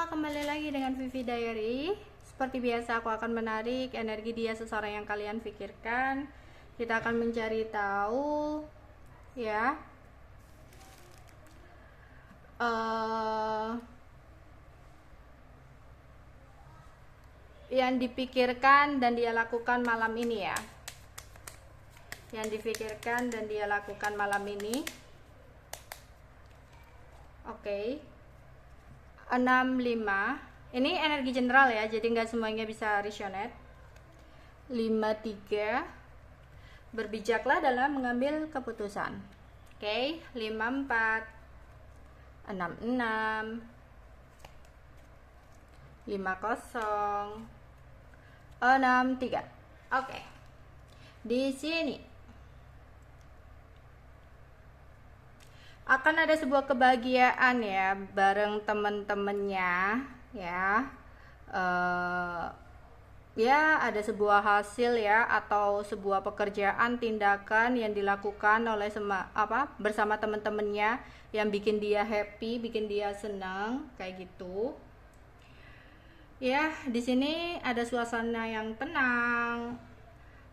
kembali lagi dengan Vivi Diary. Seperti biasa aku akan menarik energi dia seseorang yang kalian pikirkan. Kita akan mencari tahu ya yang dipikirkan dan dia lakukan malam ini ya. Yang dipikirkan dan dia lakukan malam ini. Oke. 65. Ini energi general ya, jadi nggak semuanya bisa resonate. 53. Berbijaklah dalam mengambil keputusan. Oke, 54. 66. 50. 63. Oke. Di sini akan ada sebuah kebahagiaan ya bareng temen-temennya ya. Ya ada sebuah hasil ya atau sebuah pekerjaan tindakan yang dilakukan oleh bersama temen-temennya yang bikin dia happy, bikin dia senang kayak gitu. Ya, di sini ada suasana yang tenang.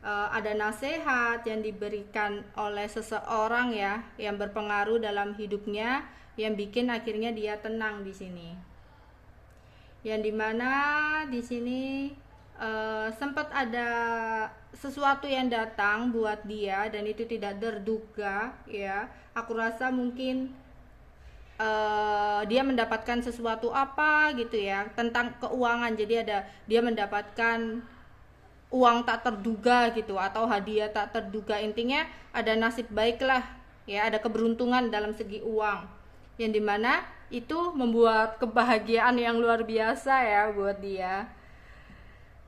Ada nasihat yang diberikan oleh seseorang ya yang berpengaruh dalam hidupnya yang bikin akhirnya dia tenang di sini. Yang dimana di sini sempat ada sesuatu yang datang buat dia dan itu tidak terduga ya. Aku rasa mungkin dia mendapatkan sesuatu apa gitu ya tentang keuangan. Jadi dia mendapatkan uang tak terduga gitu atau hadiah tak terduga, intinya ada nasib baik lah ya, ada keberuntungan dalam segi uang yang dimana itu membuat kebahagiaan yang luar biasa ya buat dia,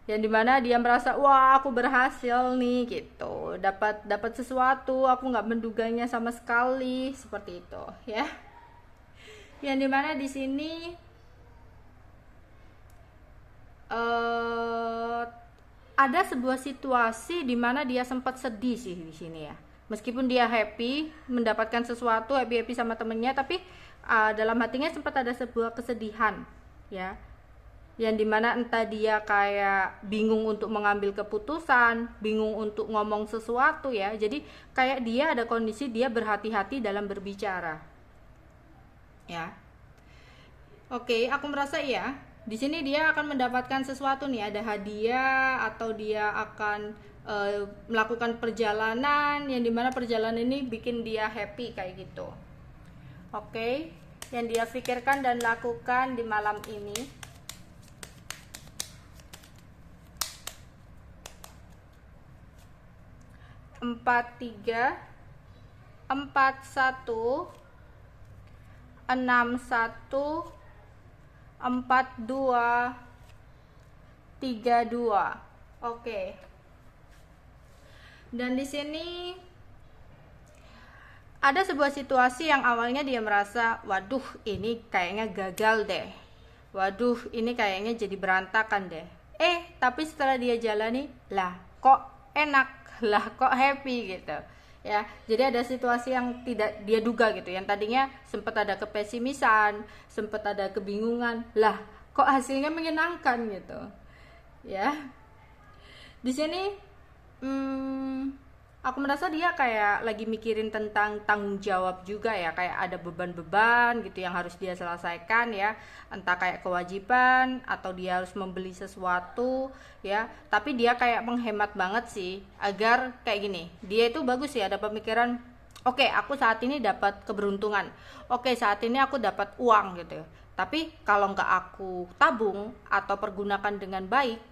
yang dimana dia merasa wah aku berhasil nih gitu, dapat sesuatu aku nggak menduganya sama sekali seperti itu ya, yang dimana di sini ada sebuah situasi di mana dia sempat sedih sih di sini ya. Meskipun dia happy mendapatkan sesuatu, happy sama temennya, tapi dalam hatinya sempat ada sebuah kesedihan ya. Yang dimana entah dia kayak bingung untuk mengambil keputusan, bingung untuk ngomong sesuatu ya. Jadi kayak dia ada kondisi dia berhati-hati dalam berbicara. Ya. Oke, aku merasa ya. Di sini dia akan mendapatkan sesuatu nih, ada hadiah atau dia akan melakukan perjalanan yang dimana perjalanan ini bikin dia happy kayak gitu. Oke, yang dia pikirkan dan lakukan di malam ini. Empat tiga, 41, 61, 42, 32. Oke. Dan di sini ada sebuah situasi yang awalnya dia merasa, waduh ini kayaknya gagal deh. Waduh ini kayaknya jadi berantakan deh. Tapi setelah dia jalani, lah kok enak, lah kok happy gitu. Ya, jadi ada situasi yang tidak dia duga gitu. Yang tadinya sempat ada kepesimisan, sempat ada kebingungan. Lah, kok hasilnya menyenangkan gitu. Ya. Di sini aku merasa dia kayak lagi mikirin tentang tanggung jawab juga ya, kayak ada beban-beban gitu yang harus dia selesaikan ya, entah kayak kewajiban atau dia harus membeli sesuatu ya, tapi dia kayak menghemat banget sih agar kayak gini, dia itu bagus ya, ada pemikiran oke, aku saat ini dapat keberuntungan, oke saat ini aku dapat uang gitu, tapi kalau nggak aku tabung atau pergunakan dengan baik,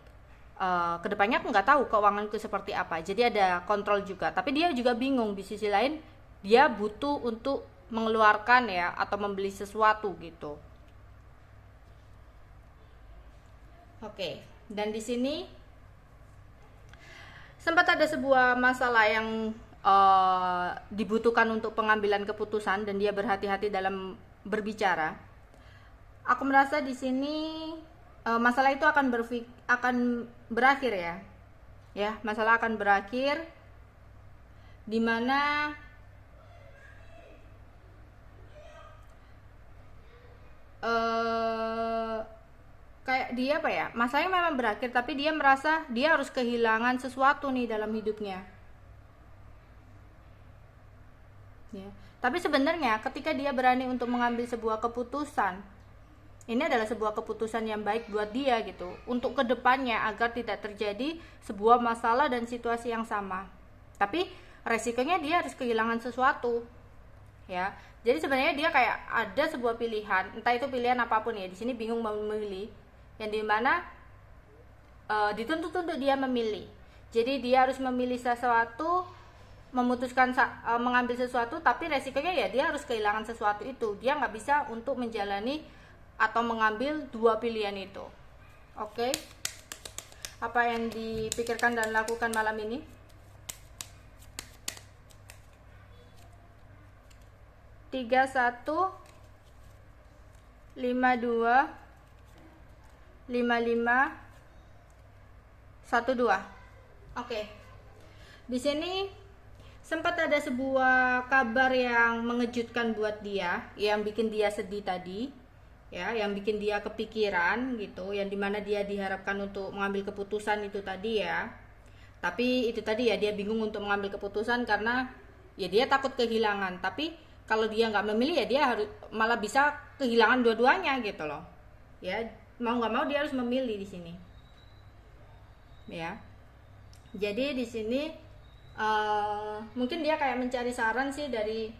kedepannya aku nggak tahu keuanganku seperti apa, jadi ada kontrol juga, tapi dia juga bingung di sisi lain dia butuh untuk mengeluarkan ya atau membeli sesuatu gitu. Oke, dan di sini sempat ada sebuah masalah yang dibutuhkan untuk pengambilan keputusan dan dia berhati-hati dalam berbicara. Aku merasa di sini masalah itu akan berakhir ya. Ya, masalah akan berakhir di mana dia apa ya, masalahnya memang berakhir, tapi dia merasa dia harus kehilangan sesuatu nih dalam hidupnya ya. Tapi sebenarnya ketika dia berani untuk mengambil sebuah keputusan, ini adalah sebuah keputusan yang baik buat dia gitu, untuk kedepannya agar tidak terjadi sebuah masalah dan situasi yang sama. Tapi resikonya dia harus kehilangan sesuatu ya. Jadi sebenarnya dia kayak ada sebuah pilihan, entah itu pilihan apapun ya. Di sini bingung memilih, yang dimana dituntut untuk dia memilih. Jadi dia harus memilih sesuatu, memutuskan mengambil sesuatu, tapi resikonya ya dia harus kehilangan sesuatu itu. Dia nggak bisa untuk menjalani atau mengambil dua pilihan itu. Oke, apa yang dipikirkan dan lakukan malam ini? Tiga satu, 52, 55, 12. Oke. Di sini sempat ada sebuah kabar yang mengejutkan buat dia, yang bikin dia sedih tadi, ya, yang bikin dia kepikiran gitu, yang dimana dia diharapkan untuk mengambil keputusan itu tadi ya. Tapi itu tadi ya, dia bingung untuk mengambil keputusan karena ya dia takut kehilangan. Tapi kalau dia nggak memilih ya dia harus malah bisa kehilangan dua-duanya gitu loh. Ya, mau nggak mau dia harus memilih di sini. Ya. Jadi di sini mungkin dia kayak mencari saran sih dari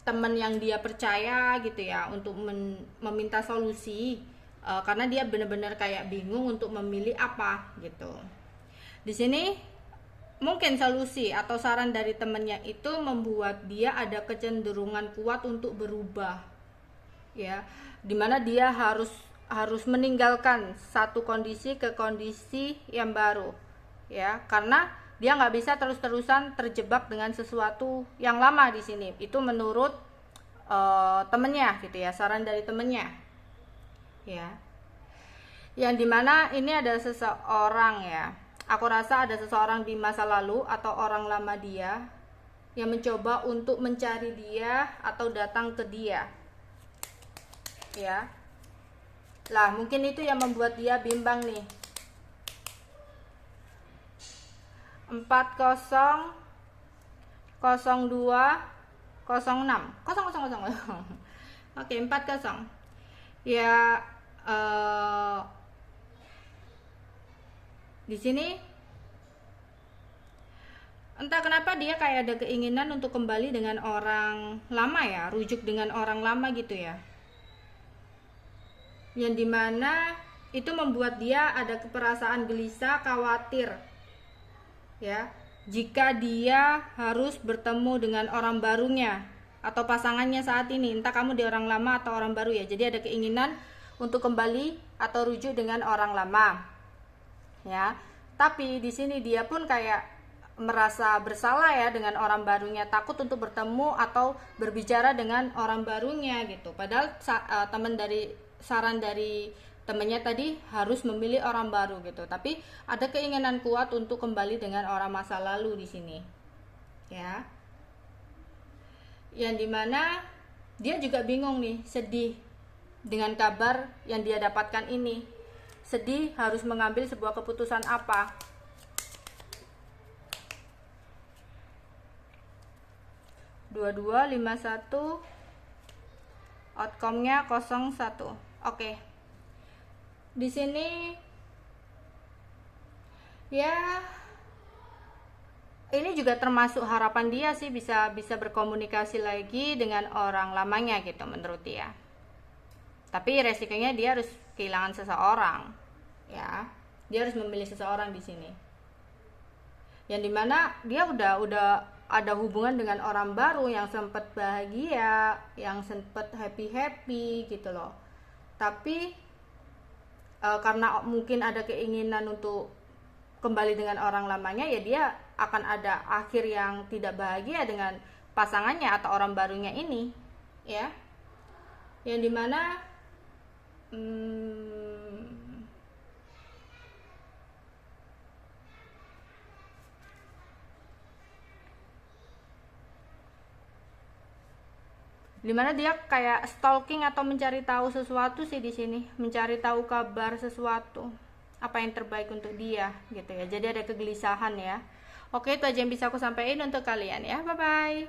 teman yang dia percaya gitu ya, untuk meminta solusi, karena dia benar-benar kayak bingung untuk memilih apa gitu. Di sini mungkin solusi atau saran dari temannya itu membuat dia ada kecenderungan kuat untuk berubah ya, dimana dia harus meninggalkan satu kondisi ke kondisi yang baru ya, karena dia nggak bisa terus-terusan terjebak dengan sesuatu yang lama di sini. Itu menurut temennya gitu ya, saran dari temennya ya, yang dimana ini ada seseorang ya, aku rasa ada seseorang di masa lalu atau orang lama dia yang mencoba untuk mencari dia atau datang ke dia ya. Lah mungkin itu yang membuat dia bimbang nih. 40, 02, 06, 0000. Oke, 40 ya. Di sini entah kenapa dia kayak ada keinginan untuk kembali dengan orang lama ya, rujuk dengan orang lama gitu ya, yang dimana itu membuat dia ada perasaan gelisah, khawatir ya, jika dia harus bertemu dengan orang barunya atau pasangannya saat ini, entah kamu di orang lama atau orang baru ya. Jadi ada keinginan untuk kembali atau rujuk dengan orang lama ya. Tapi di sini dia pun kayak merasa bersalah ya dengan orang barunya, takut untuk bertemu atau berbicara dengan orang barunya gitu. Padahal saran dari temennya tadi harus memilih orang baru gitu, tapi ada keinginan kuat untuk kembali dengan orang masa lalu di sini ya, yang dimana dia juga bingung nih, sedih dengan kabar yang dia dapatkan ini, sedih harus mengambil sebuah keputusan apa. Dua 51, outcome-nya 01. Oke. Di sini ya ini juga termasuk harapan dia sih, bisa berkomunikasi lagi dengan orang lamanya gitu menurut dia. Tapi resikonya dia harus kehilangan seseorang ya. Dia harus memilih seseorang di sini, yang dimana dia udah ada hubungan dengan orang baru yang sempat bahagia, yang sempat happy gitu loh. Tapi karena mungkin ada keinginan untuk kembali dengan orang lamanya ya, dia akan ada akhir yang tidak bahagia dengan pasangannya atau orang barunya ini ya, yang dimana Dimana dia kayak stalking atau mencari tahu sesuatu sih di sini, mencari tahu kabar sesuatu, apa yang terbaik untuk dia gitu ya. Jadi ada kegelisahan ya. Oke, itu aja yang bisa aku sampaikan untuk kalian ya. Bye bye.